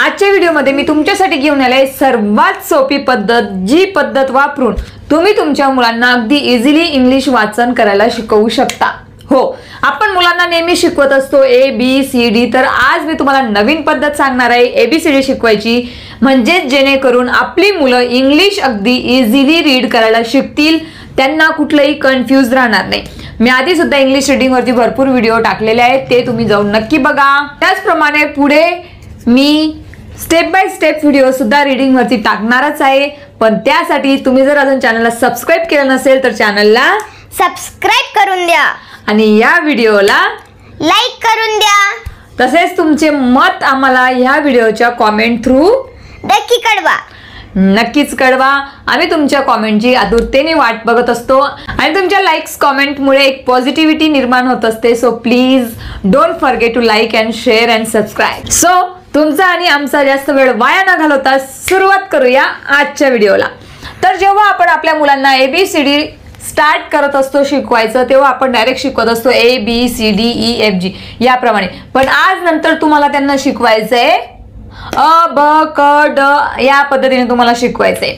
आजच्या व्हिडिओमध्ये मी तुमच्यासाठी घेऊन आले सर्वात सोपी पद्धत, जी पद्धत वापरून तुम्ही तुमच्या मुलांना अगदी इझिली इंग्लिश वाचन करायला शिकवू शकता। हो, आपण मुलांना नेहमी शिकवत असतो ABCD, तर आज मी तुम्हाला नवीन पद्धत सांगणार आहे ABCD शिकवायची, म्हणजे जेणेकरून आपली मुलं इंग्लिश अगदी इझिली रीड करायला शिकतील, त्यांना कुठलंही कन्फ्यूज राहणार नाही। मी आधी सुद्धा इंग्लिश रीडिंग वरती भरपूर व्हिडिओ टाकलेले आहेत, ते तुम्ही जाऊन नक्की बघा। त्याचप्रमाणे पुढे मी स्टेप बाय स्टेप व्हिडिओ सुद्धा रीडिंग वरती टाकणारच आहे, पण त्यासाठी तुम्ही जर अजून चॅनलला सबस्क्राइब केलं नसेल तर चॅनलला सबस्क्राइब करून द्या आणि या व्हिडिओला लाईक करून द्या। तसेच तुमचे मत आम्हाला या व्हिडिओच्या कमेंट थ्रू नक्कीच कळवा। आम्ही तुमच्या कमेंटची आतुरतेने वाट बघत असतो आणि तुमच्या लाईक्स कमेंटमुळे एक पॉझिटिव्हिटी निर्माण होत असते। So please don't forget to like and share and subscribe. So तुमचा आणि आमचा जास्त वेळ वाया न घालवता सुरुवात करूया आजच्या व्हिडिओला। तर जेव्हा आपण आपल्या मुलांना ABCD स्टार्ट करत असतो शिकवायचं, तेव्हा आपण डायरेक्ट शिकवत असतो ABCDEFG याप्रमाणे, पण आज नंतर तुम्हाला त्यांना शिकवायचंय अ ब क ड या पद्धतीने तुम्हाला शिकवायचंय।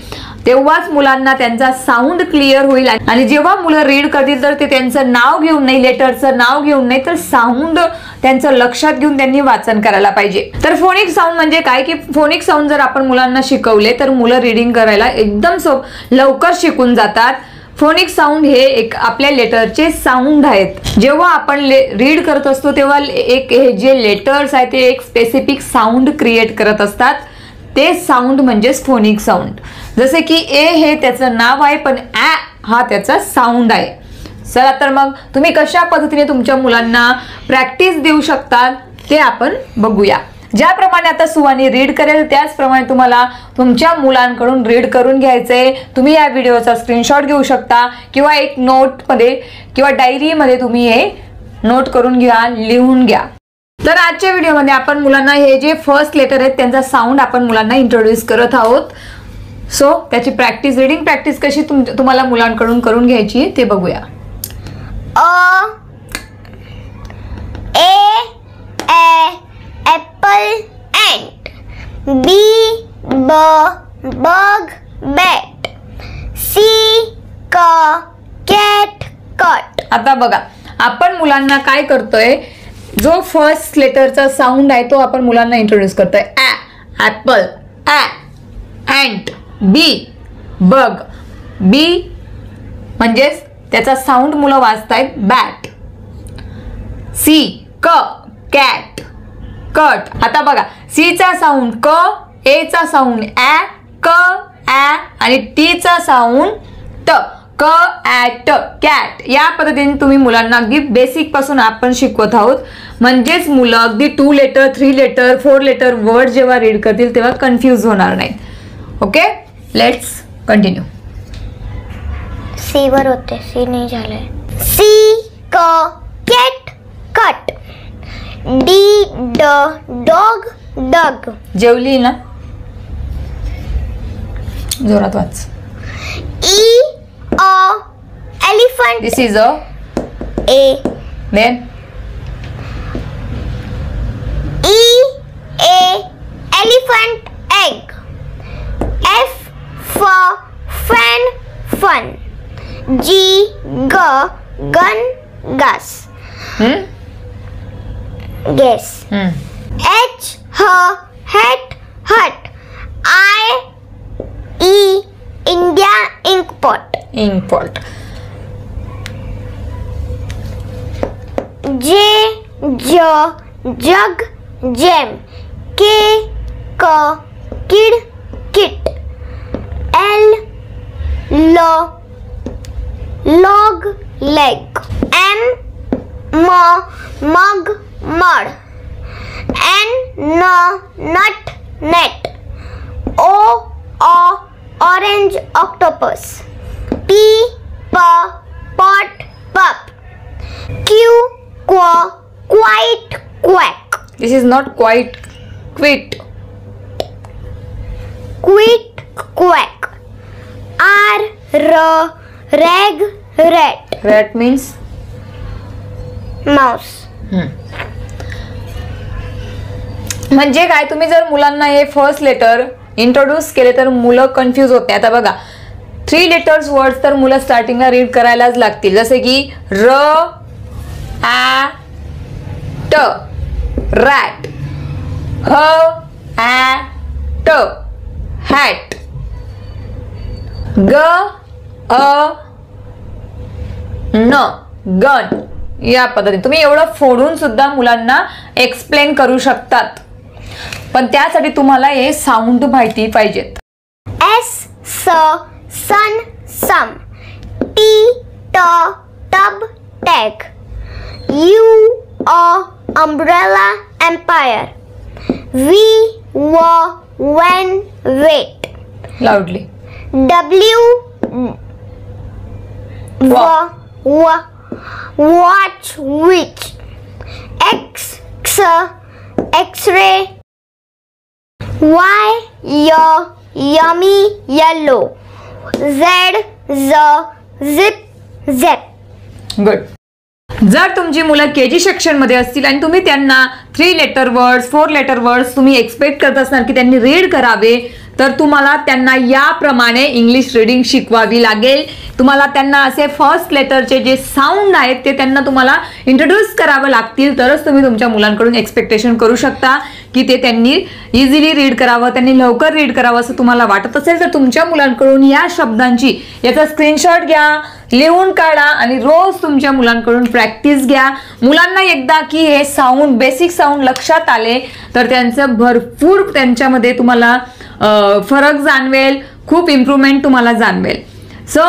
तेव्हाच मुलांना त्यांचा साऊंड क्लिअर होईल आणि जेव्हा मुलं रीड करतील तर ते त्यांचं नाव घेऊन नाही, लेटरचं नाव घेऊन नाही, तर साऊंड त्यांचं लक्षात घेऊन त्यांनी वाचन करायला पाहिजे। तर फोनिक साऊंड म्हणजे काय की फोनिक साऊंड जर आपण मुलांना शिकवले तर मुलं रीडिंग करायला एकदम लवकर शिकून जातात। फोनिक साऊंड हे एक आपल्या लेटरचे साऊंड आहेत। जेव्हा आपण रीड करत असतो तेव्हा एक हे जे लेटर्स आहेत ते एक स्पेसिफिक साऊंड क्रिएट करत असतात, ते साऊंड म्हणजेच फोनिक साऊंड। जसे की ए हे त्याचं नाव आहे, पण ॲ हा त्याचा साऊंड आहे। चला तर मग तुम्ही कशा पद्धतीने तुमच्या मुलांना प्रॅक्टिस देऊ शकता ते आपण बघूया। ज्याप्रमाणे आता सुवानी रीड करेल त्याचप्रमाणे तुम्हाला तुमच्या मुलांकडून रीड करून घ्यायचंय। तुम्ही या व्हिडिओचा स्क्रीनशॉट घेऊ शकता किंवा एक नोटमध्ये किंवा डायरीमध्ये तुम्ही हे नोट करून घ्या, लिहून घ्या। तर आजच्या व्हिडिओमध्ये आपण मुलांना हे जे फर्स्ट लेटर आहेत त्यांचा साऊंड आपण मुलांना इंट्रोड्यूस करत आहोत। सो त्याची प्रॅक्टिस, रीडिंग प्रॅक्टिस कशी तुम्हाला मुलांकडून करून घ्यायची ते बघूया। Apple, ant. B, bug, bat. C, cat, cut. आता बघा, आपण मुलांना काय करतोय, जो फर्स्ट लेटरचा साऊंड आहे तो आपण मुलांना इंट्रोड्यूस करतोय। ऍपल, ॲन्ट, बी बग, बी म्हणजेच त्याचा साऊंड मुलं वाचतायत बॅट, सी कॅट, कट। आता बघा, सी चा साऊंड क, ए चा साऊंड ॲ, क ॲ आणि टी चा साऊंड ट, क ॲट कॅट। या पद्धतीने तुम्ही मुलांना अगदी बेसिक पासून आपण शिकवत आहोत, म्हणजेच मुलं अगदी 2 लेटर 3 लेटर 4 लेटर वर्ड जेव्हा रीड करतील तेव्हा कन्फ्यूज होणार नाही। Okay, let's continue. सी वर होते, सी नाही झालंय। C cat, cut. D dog, dug. जेवली ना, जोरात वाच। E elephant, this is a A. Then elephant, egg. F for fun. G gun, gus. Guess. H hat, hut. I India, inkpot. J jug, jam. K kid, kit. L log, leg. M mug, mud. N nut, net. O orange, octopus. P pot, pup. Q quite, quack. This is not quite, quit. Quit, quack. R rag, rat. Rat means mouse. म्हणजे काय, तुम्ही जर मुलांना हे first letter introduce केले तर मुलं confuse होत नाही. आता बघा 3 लेटर्स वर्ड्स तर मुलं स्टार्टिंगला रीड करायलाच लागतील, जसे की र आ ट रॅट, ह आ ट हॅट, ग अ न गन. या पद्धतीने तुम्ही एवढं फोडून सुद्धा मुलांना एक्सप्लेन करू शकतात, पण त्यासाठी तुम्हाला हे साऊंड माहिती पाहिजेत. S स sun sum, T t tub tag, U umbrella empire, V when wait, लाऊडली. W watch which, X X-ray, Y yummy yellow, Z zip zip. Good. जर तुमची मुलं केजी सेक्शन मध्ये असतील आणि तुम्ही त्यांना 3 लेटर वर्ड्स 4 लेटर वर्ड्स तुम्ही एक्सपेक्ट करत असणार की त्यांनी रीड करावे, तर तुम्हाला त्यांना याप्रमाणे इंग्लिश रीडिंग शिकवावी लागेल. तुम्हाला त्यांना असे फर्स्ट लेटरचे जे साऊंड आहेत ते त्यांना तुम्हाला इंट्रोड्यूस करावं लागतील, तरच तुम्ही तुमच्या मुलांकडून एक्सपेक्टेशन करू शकता की ते त्यांनी इझिली रीड करावं, त्यांनी लवकर रीड करावं असं तुम्हाला वाटत असेल तर तुमच्या मुलांकडून या शब्दांची याचा स्क्रीनशॉट घ्या, लिहून काढा आणि रोज तुमच्या मुलांकडून प्रॅक्टिस घ्या. मुलांना एकदा की हे साऊंड बेसिक साऊंड लक्षात आले तर त्यांचं भरपूर त्यांच्यामध्ये तुम्हाला फरक जाणवेल, खूप इम्प्रूव्हमेंट तुम्हाला जाणवेल. सो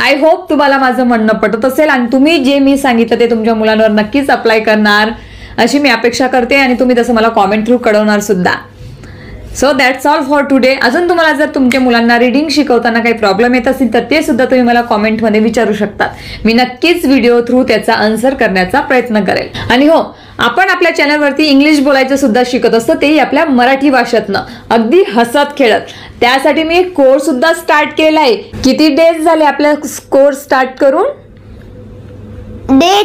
आय होप तुम्हाला माझं म्हणणं पटत असेल आणि तुम्ही जे मी सांगितलं ते तुमच्या मुलांवर नक्कीच अप्लाय करणार अशी मी अपेक्षा करते आणि तुम्ही तसं मला कॉमेंट थ्रू कळवणार सुद्धा. So that's all for today. अजून तुम्हाला जर तुमच्या मुलांना रीडिंग शिकवताना काही प्रॉब्लेम येत असेल तर ते सुद्धा तुम्ही मला कॉमेंटमध्ये विचारू शकता. मी नक्कीच व्हिडिओ थ्रू त्याचा आन्सर करण्याचा प्रयत्न करेल. आणि हो, आपण आपल्या चॅनलवरती इंग्लिश बोलायचं सुद्धा शिकत असतो, तेही आपल्या मराठी भाषेतनं अगदी हसत खेळत. त्यासाठी मी एक कोर्स सुद्धा स्टार्ट केला आहे. किती डेज झाले आपला कोर्स स्टार्ट करून? Day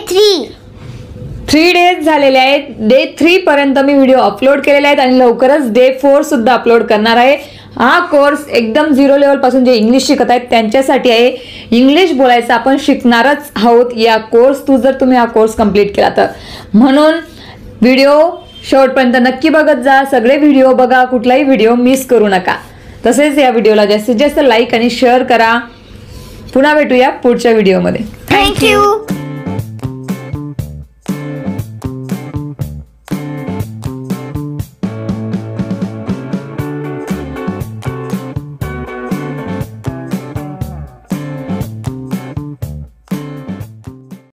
3 डेज झालेले आहेत. डे 3 पर्यंत मी व्हिडिओ अपलोड केलेले आहेत आणि लवकरच डे 4 सुद्धा अपलोड करणार आहे. हा कोर्स एकदम 0 लेवल पासून जे इंग्लिश शिकत आहेत त्यांच्यासाठी आहे. इंग्लिश बोलायचं आपण शिकणारच आहोत या कोर्स थ्रू, जर तुम्ही हा कोर्स कंप्लीट केला तर. म्हणून व्हिडिओ शेवटपर्यंत नक्की बघत जा, सगळे व्हिडिओ बघा, कुठलाही व्हिडिओ मिस करू नका. तसेच या व्हिडिओला जास्तीत जास्त लाईक आणि शेअर करा. पुन्हा भेटूया पुढच्या व्हिडिओमध्ये. Thank you.